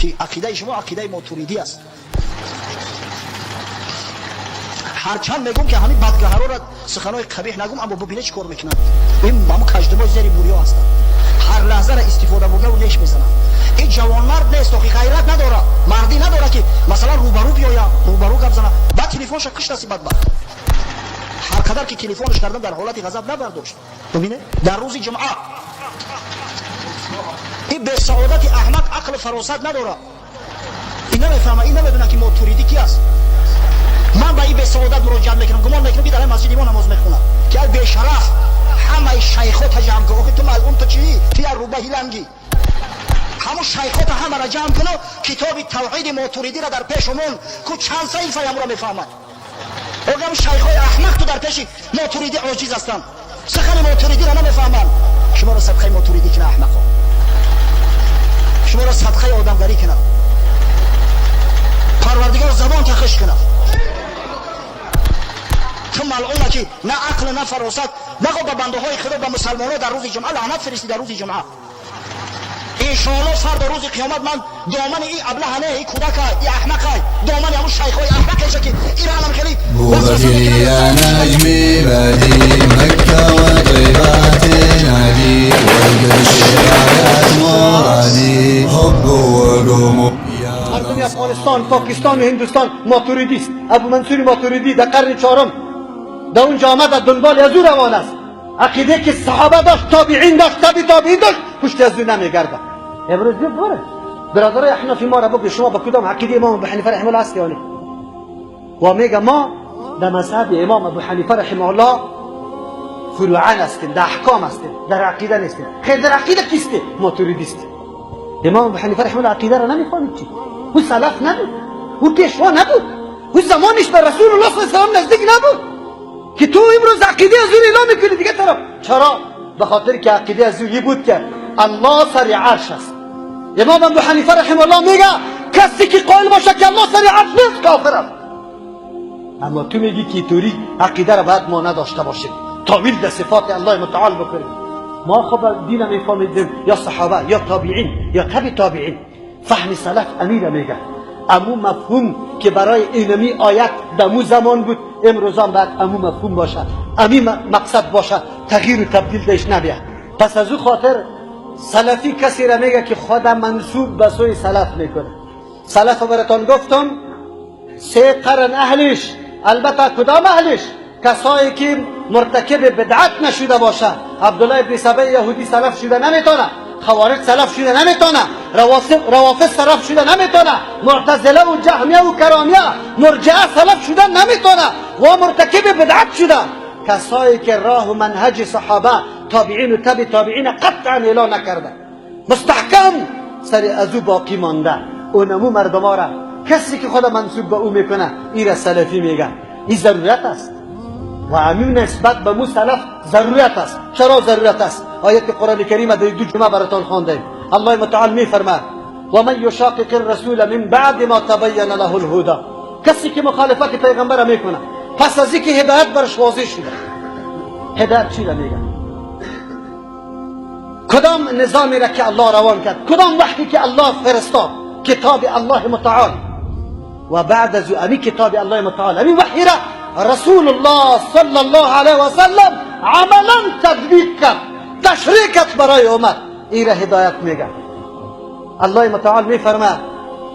که عقیده شما عقیده ماتوریدی است. هرچند میگم که همین بدگهرا را سخنای قبیح نگم، اما ببینید چیکار میکنن. این همون کژدمای زیر بوریا هستن، هر لحظه را استفاده بوده و لیش میزنن. این جوان مرد نیست که غیرت نداره، مردی نداره که مثلا روبرو بیاید روبرو گپ زنه، بعد تلفنش کشت است. بدبخت هر قدر که تلفنش کردن در حالت غضب نبرداشت. ببینید در روز جمعه این به سعادت احمق عقل فراست نداره، این نمیفهمه، این نمیدونه که ماتوریدی کی است. من به این به سعادت مراجعه میکنم، گمان میکنم بیداره مسجد ما نماز میخونه که ای بیشرف همه شیخات جمع کنه. تو معلوم تو چی؟ تو روبه هیلنگی همون شیخات همه را جمع کنه، کتاب توحید ماتوریدی را در پیشمون که چند صحیفه هم را میفهمد. اگر شیخای احمق تو در پیش ماتوریدی عاجز هستند، سخن ماتوریدی را نمیفهمند. شما را صدقه ماتوریدی کنه احمقا، شما را صدقه آدمگری کنه، پروردگار زبان تخش کنه. تو ملعونه که نه عقل نه فراست، نگو به بنده های خدا به مسلمانان در روز جمعه لعنت فرستی. در روز جمعه انشاءالله فردا روز قیامت من دامن این ابلهانه این کودک این احمقه دامن همون شیخای احمقشه که ایران هم خیلی بودی یا نجمی بدی مکه و طیبات نبی و شرایط مرادی حب و قوم. مردم افغانستان، پاکستان و هندوستان ماتوریدی است. ابو منصور ماتوریدی در قرن چهارم در اونجا آمد، در دنبال از او روان است. عقیده که صحابه داشت، تابعین داشت، تابعین داشت، پشت از او نمیگرده. امروز ببره برادرای احنافی ما را بگو شما با کدام عقیده امام ابو حنیفه رحمه الله هستی؟ و میگه ما در مذهب امام ابو حنیفه رحمه الله فروعان هستیم، در احکام هستیم، در عقیده نیستیم. خیر در عقیده کیستی؟ ماتوریدی است. امام ابو حنیفه رحمه الله عقیده را نمیفهمید. چی؟ او سلف نبود، او پیشوا نبود، او زمانش به رسول الله صلی الله علیه و نزدیک نبود که تو امروز عقیده از او اعلام میکنی دیگه طرف. چرا؟ به خاطر که عقیده از او بود که الله سر عرش است. امام ابو حنیفه رحمه الله میگه کسی که قائل باشه که الله سر عرش نیست کافر است. اما تو میگی که توری عقیده را باید ما نداشته باشیم، تاویل در صفات الله متعال بکنیم. ما خب دین میفهمیدیم یا صحابه یا تابعین یا تابعین. فهم سلف امیر میگه امو مفهوم که برای اینمی آیت دمو زمان بود امروزان باید امو مفهوم باشه، امی مقصد باشه، تغییر و تبدیل دیش نبیه. پس از او خاطر سلفی کسی را میگه که خود منصوب به سوی سلف میکنه. سلف براتون گفتم 3 قرن اهلش، البته کدام اهلش؟ کسایی که مرتکب بدعت نشده باشه. عبدالله ابن سبع یهودی سلف شده نمیتونه، خوارج سلف شده نمیتونه، روافض سلف شده نمیتونه، معتزله و جهمیه و کرامیه مرجعه سلف شده نمیتونه و مرتکب بدعت شده. کسایی که راه و منهج صحابه تابعین و تابعین قطعا اعلان نکرده، مستحکم سر ازو باقی مانده، اونمو مردم را کسی که خدا منصوب به او میکنه این را سلفی میگه. این ضرورت است و همین نسبت به مو سلف ضرورت است. چرا ضرورت است؟ آیت قرآن کریم در 2 جمعه براتون خواندیم. الله متعال میفرماید و من یشاقق الرسول من بعد ما تبین له الهدى. کسی که مخالفت پیغمبر میکنه پس از اینکه هدایت برش واضح شده. هدایت چی را میگه؟ کدام نظامی را که الله روان کرد، کدام وحی که الله فرستاد، کتاب الله متعال. و بعد از امی کتاب الله متعال امی وحی را رسول الله صلی الله علیه و سلم عملا تطبیق کرد، تشریح کرد برای امت. این را هدایت میگه. الله متعال میفرماید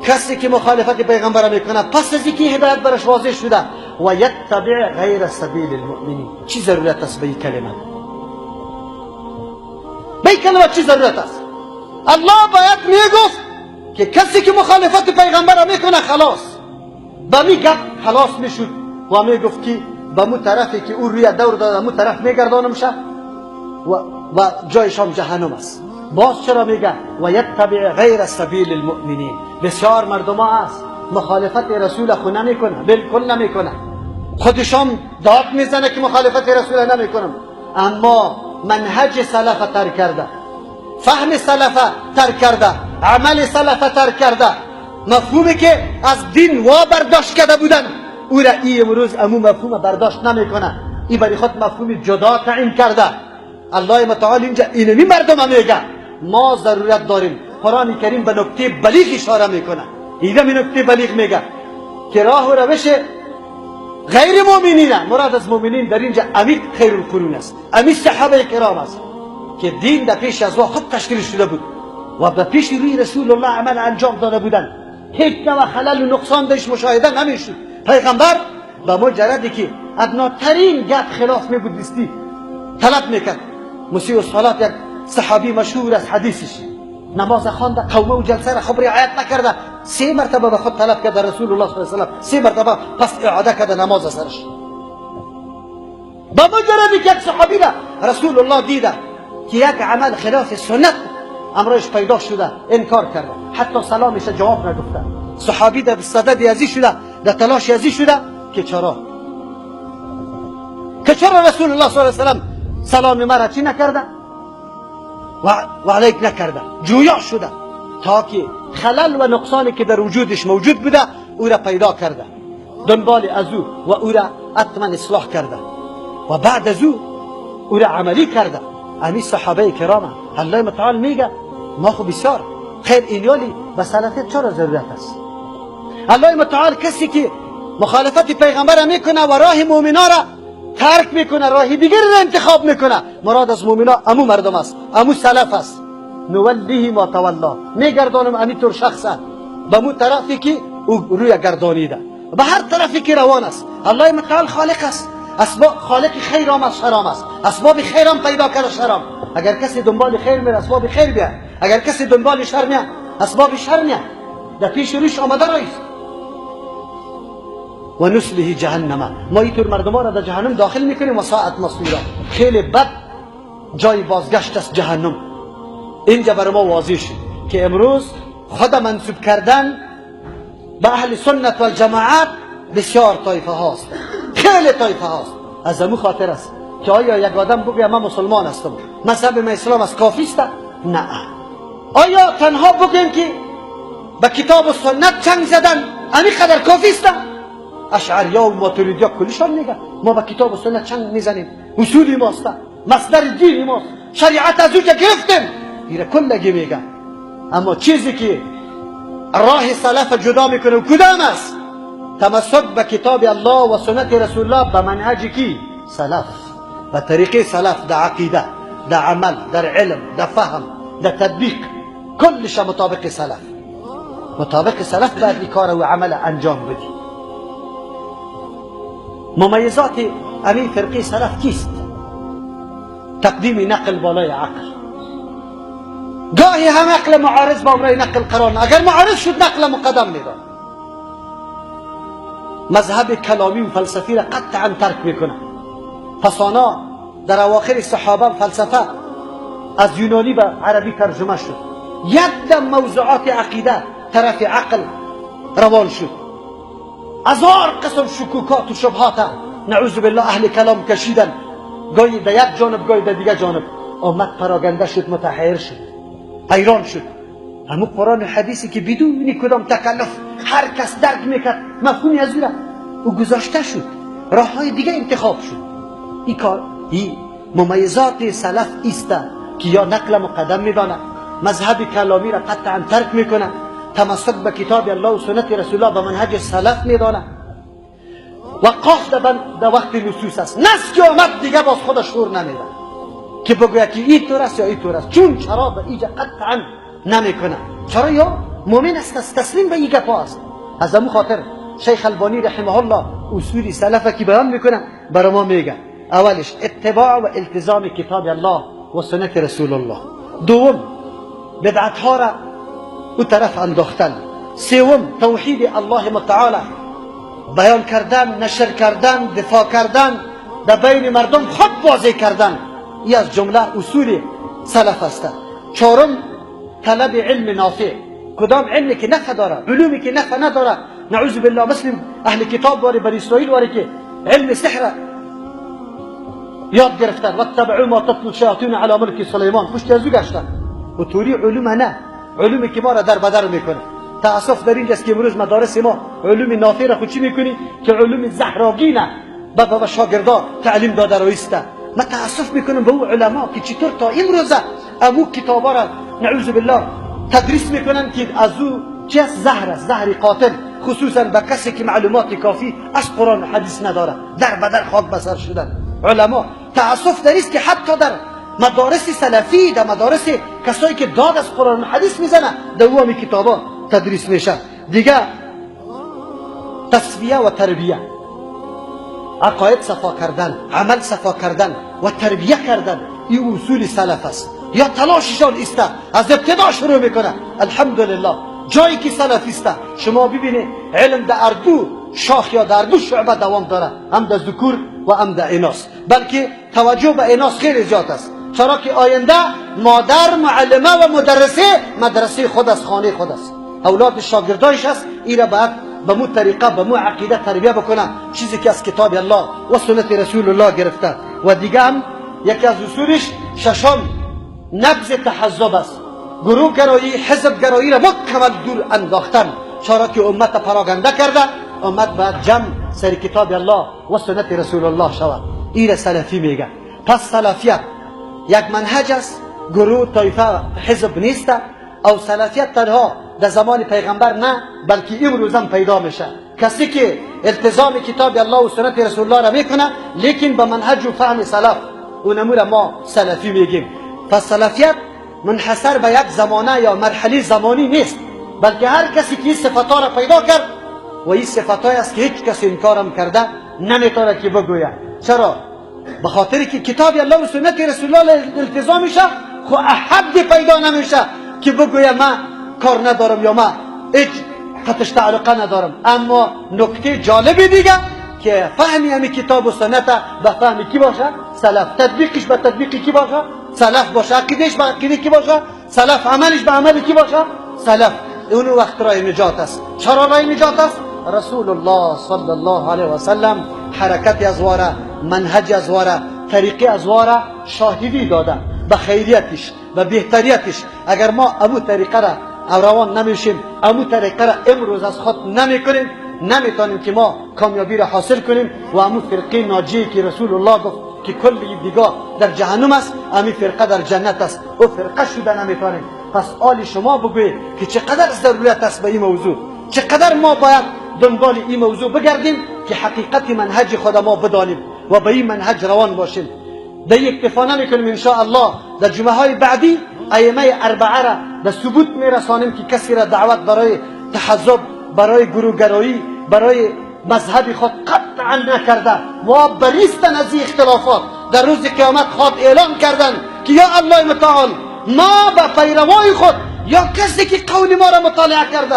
کسی که مخالفت پیغمبر میکنه پس از اینکه هدایت برش واضح شده و یتبع غیر سبیل المؤمنین. چی ضرورت است به این کلمه؟ به این کلمه چی ضرورت است؟ الله باید میگفت که کسی که مخالفت پیغمبر میکنه خلاص به می گفت خلاص میشد و میگفت که به مو طرفی که او روی دور داده مو طرف میگردانم شه و جایشان جهنم است. باز چرا میگه و یتبع غیر سبیل المؤمنین؟ بسیار مردم هست مخالفت رسول خود نمیکنه، بالکل نمیکنه، خودشان داد میزنه که مخالفت رسول نمیکنم، اما منهج سلف ترک کرده، فهم سلف ترک کرده، عمل سلف ترک کرده، مفهومی که از دین وا برداشت کرده بودن او را ای امروز امو مفهوم برداشت نمیکنه. این برای خود مفهوم جدا تعیین کرده. الله متعال اینجا اینمی مردم میگه ما ضرورت داریم قرآن کریم به نکته بلیغ اشاره میکنه. ایده می نکته بلیغ میگه که راه و روش غیر مؤمنین، مراد از مؤمنین در اینجا امی خیر القرون است، امی صحابه کرام است که دین در پیش از خود تشکیل شده بود و در پیش روی رسول الله عمل انجام داده بودند، هیچ نوع خلل و نقصان درش مشاهده نمیشد. پیغمبر به مجردی که ادناترین گپ خلاف می بود دستی طلب میکرد. مسیح الصلات یک صحابی مشهور از حدیثش نماز خوانده، قومه و جلسه را خب رعایت نکرده، 3 مرتبه به خود طلب کرده رسول الله صلی الله علیه و سلم، 3 مرتبه پس اعاده کرده نماز سرش. با مجردی که یک صحابی را رسول الله دیده که یک عمل خلاف سنت امرش پیدا شده انکار کرده، حتی سلامش جواب نگفته. صحابی در صدد ازی شده، در تلاش ازی شده که چرا رسول الله صلی الله علیه و سلم سلام مرا چی نکرده و علیک نکرده، جویا شده تا که خلل و نقصانی که در وجودش موجود بوده او را پیدا کرده، دنبال از او و او را حتما اصلاح کرده و بعد از او را عملی کرده. امی صحابه کرام الله متعال میگه ما خو بسیار خیر اینیالی به سلفیت چرا ضرورت است. الله متعال کسی که مخالفت پیغمبر میکنه و راه مؤمنا را ترک میکنه، راه دیگر را انتخاب میکنه، مراد از مؤمنا امو مردم است، امو سلف است. نولیه ما تولا، میگردانم امی طور شخص به مو طرفی که او روی گردانیده، به هر طرفی که روان است. الله متعال خالق است، اسباب خالق خیر هم از شرام است، اسباب خیر هم پیدا کرده شرام. اگر کسی دنبال خیر میره اسباب خیر بیاد، اگر کسی دنبال شر میاد اسباب شر میاد، در پیش روش آمده رایست. و نسله جهنم، ما اینطور مردم را در جهنم داخل میکنیم و ساعت مصیرا، خیلی بد جای بازگشت است جهنم. اینجا برای ما واضح شد که امروز خود منسوب کردن به اهل سنت و الجماعت بسیار طایفه هاست، خیلی طایفه هاست. از امو خاطر است که آیا یک آدم بگه من مسلمان هستم، مذهب من اسلام است، کافی است؟ نه. آیا تنها بگیم که به کتاب و سنت چنگ زدن همین قدر کافی است؟ اشعریا و ماتریدیا کلشان میگن ما به کتاب و سنت چنگ میزنیم، اصولی ماست، مصدر دینی ماست، شریعت از اونجا گرفتیم، ایره کلگی میگن. اما چیزی که راه سلف جدا میکنه و کدام است؟ تمسک به کتاب الله و سنت رسول الله به منهج کی؟ سلف، به طریقه سلف، در عقیده، در عمل، در علم، در فهم، در تطبیق، کلش مطابق سلف. مطابق سلف باید این کار و عمل انجام بدی. ممیزات همین فرقه سلف کیست؟ تقدیم نقل بالای عقل. گاهی هم عقل معارض با امرای نقل قرار، اگر معارض شد نقل مقدم میدن. مذهب کلامی و فلسفی را قطعا ترک میکنه. پسانا در اواخر صحابه فلسفه از یونانی به عربی ترجمه شد، یک دم موضوعات عقیده طرف عقل روان شد. هزار قسم شکوکات و شبهات نعوذ بالله اهل کلام کشیدن، گاهی در یک جانب گاهی در دیگر جانب. امت پراگنده شد، متحیر شد، حیران شد. همون قرآن و حدیثی که بدون کدام تکلف هر کس درک میکرد مفهومی از او گذاشته شد، راه های دیگه انتخاب شد. این کار این ممیزات سلف است که یا نقل مقدم میدانه، مذهب کلامی را قطعا ترک میکنه، تمسک به کتاب الله و سنت رسول الله به منهج سلف میدانه. وقاف در وقت نصوص است، نص که آمد دیگه باز خودش شور نمیده که بگوید که این طور است یا این طور است، چون چرا به اینجا قطعا نمیکنه. چرا؟ یا مؤمن است، تسلیم به این گپا است. از همون خاطر شیخ البانی رحمه الله اصول سلف که بیان میکنه برای ما میگه: اولش اتباع و التزام کتاب الله و سنت رسول الله، دوم بدعت ها را او طرف انداختن، سوم توحید الله متعال بیان کردن، نشر کردن، دفاع کردن، در بین مردم خود واضح کردن. این از جمله اصول سلف است. چهارم طلب علم نافع، کدام علمی که نفع داره، علومی که نفع نداره. نعوذ بالله مثل اهل کتاب واری بر اسرائیل واری که علم سحر یاد گرفتن، واتبعوا ما تتلو الشیاطین علی ملک سلیمان، پشت ازو گشتن. و توری علوم نه، علومی که ما را در بدر میکنه. تاسف در اینجاست که امروز مدارس ما علوم نافع را خود چی میکنی که علوم زهراگینه به شاگردان تعلیم داده رویسته. من تاسف میکنم به اون علما که چطور تا امروز امو کتابا را نعوذ بالله تدریس میکنن که از او چه زهر است، زهر قاتل، خصوصا به کسی که معلومات کافی از قرآن و حدیث نداره. در بدر خاک بسر شدن علما. تاسف در است که حتی در مدارس سلفی، در مدارس کسایی که داد از قرآن و حدیث میزنه، در اون کتابا تدریس میشه. دیگه تصفیه و تربیه، عقاید صفا کردن، عمل صفا کردن و تربیه کردن، این اصول سلف است. یا تلاششان است، از ابتدا شروع میکنه. الحمدلله جایی که سلف است شما ببینید علم در اردو شاخ یا در اردو شعبه دوام داره، هم در ذکور و هم در ایناس، بلکه توجه به ایناس خیلی زیاد است. چرا که آینده مادر معلمه و مدرسه خود است، خانه خود است، اولاد شاگردایش است. این را باید به مو طریقه، به مو عقیده تربیه بکنه، چیزی که از کتاب الله و سنت رسول الله گرفته. و دیگه هم یکی از اصولش ششم نبذ تحزب است، گروه گرایی، حزب گرایی را مکمل دور انداختن. چرا که امت پراگنده کرده، امت باید جمع سر کتاب الله و سنت رسول الله شود. این را سلفی میگه. پس سلفیت یک منهج است، گروه، طایفه، حزب نیست. او سلفیت تنها در زمان پیغمبر نه، بلکه امروز هم پیدا میشه. کسی که التزام کتاب الله و سنت رسول الله را میکنه لیکن به منهج و فهم سلف، اونمو را ما سلفی میگیم. پس سلفیت منحصر به یک زمانه یا مرحله زمانی نیست، بلکه هر کسی که این صفاتها را پیدا کرد و این صفاتهایی است که هیچ کسی انکارم کرده نمیتونه که بگوید. چرا؟ به خاطر که کتاب الله و سنت رسول الله التزام میشه، خو احد پیدا نمیشه که بگوید من کار ندارم یا من هیچ قطعش تعلقه ندارم. اما نکته جالبی دیگه که فهمی همی کتاب و سنت به فهمی کی باشه؟ سلف. تطبیقش به تطبیقی کی باشه؟ سلف باشه. عقیدهش به عقیده کی باشه؟ سلف. عملش به عمل کی باشه؟ سلف. اون وقت راه نجات است. چرا راه نجات است؟ رسول الله صلی الله علیه و سلم حرکت از واره، منهج از واره، طریقه از واره شاهدی داده به خیریتش و بهتریتش. اگر ما امو طریقه را روان نمیشیم، امو طریقه را امروز از خود نمیکنیم، نمیتونیم که ما کامیابی را حاصل کنیم. و امو فرقه ناجی که رسول الله گفت که کل دیگه در جهنم است، امی فرقه در جنت است، او فرقه شده نمیتونیم. پس آل شما بگوید که چقدر ضرورت است به این موضوع، چقدر ما باید دنبال این موضوع بگردیم که حقیقت منهج خود ما بدانیم و به این منهج روان باشیم. در اکتفا نمیکنیم ان شاء الله. در جمعه های بعدی ائمه اربعه را به ثبوت میرسانیم که کسی را دعوت برای تحزب، برای گروهگرایی، برای مذهب خود قطعا نکرده. و بریستن از این اختلافات. در روز قیامت خود اعلان کردن که یا الله متعال، ما به پیروای خود یا کسی که قول ما را مطالعه کرده